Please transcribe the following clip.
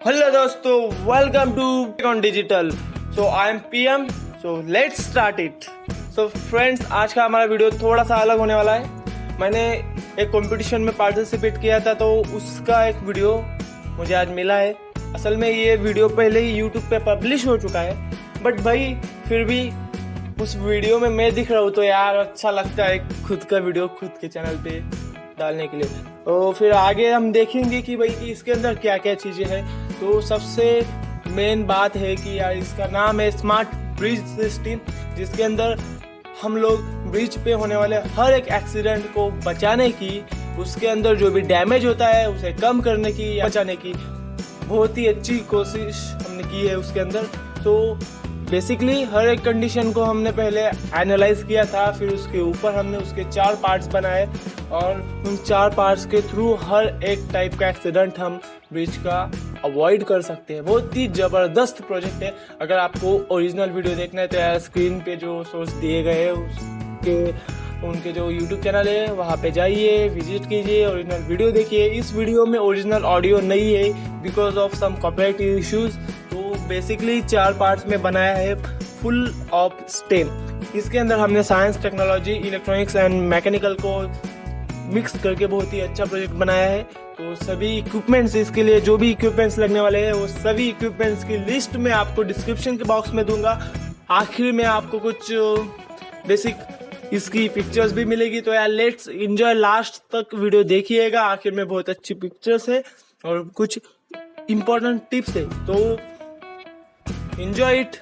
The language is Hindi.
हेलो दोस्तों, welcome to on digital. So I am PM. So let's start it. So friends, आज का हमारा वीडियो थोड़ा सा अलग होने वाला है। मैंने एक कंपटीशन में पार्टिसिपेट किया था, तो उसका एक वीडियो मुझे आज मिला है। असल में ये वीडियो पहले ही यूट्यूब पे पब्लिश हो चुका है, बट भाई फिर भी उस वीडियो में मैं दिख रहा हूँ तो यार अच्छा लगता है खुद का वीडियो खुद के चैनल पे डालने के लिए। तो फिर आगे हम देखेंगे कि भाई कि इसके अंदर क्या क्या चीज़ें हैं। तो सबसे मेन बात है कि यार इसका नाम है स्मार्ट ब्रिज सिस्टम, जिसके अंदर हम लोग ब्रिज पे होने वाले हर एक एक्सीडेंट को बचाने की, उसके अंदर जो भी डैमेज होता है उसे कम करने की या बचाने की बहुत ही अच्छी कोशिश हमने की है उसके अंदर। तो बेसिकली हर एक कंडीशन को हमने पहले एनालाइज किया था, फिर उसके ऊपर हमने उसके 4 पार्ट्स बनाए और उन 4 पार्ट्स के थ्रू हर एक टाइप का एक्सीडेंट हम ब्रिज का अवॉइड कर सकते हैं। बहुत ही ज़बरदस्त प्रोजेक्ट है। अगर आपको ओरिजिनल वीडियो देखना है तो यार स्क्रीन पे जो सोर्स दिए गए हैं उनके जो यूट्यूब चैनल है वहाँ पे जाइए, विजिट कीजिए, ओरिजिनल वीडियो देखिए। इस वीडियो में ओरिजिनल ऑडियो नहीं है because of some copyright issues. तो बेसिकली 4 पार्ट्स में बनाया है, फुल ऑफ स्टेम। इसके अंदर हमने science, technology, electronics and mechanical को मिक्स करके बहुत ही अच्छा प्रोजेक्ट बनाया है। तो सभी इक्विपमेंट्स, इसके लिए जो भी इक्विपमेंट्स लगने वाले हैं वो सभी इक्विपमेंट्स की लिस्ट मैं आपको डिस्क्रिप्शन के बॉक्स में दूंगा। आखिर में आपको कुछ बेसिक इसकी पिक्चर्स भी मिलेगी। तो यार लेट्स एंजॉय, लास्ट तक वीडियो देखिएगा। आखिर में बहुत अच्छी पिक्चर्स है और कुछ इम्पोर्टेंट टिप्स है, तो एंजॉय इट।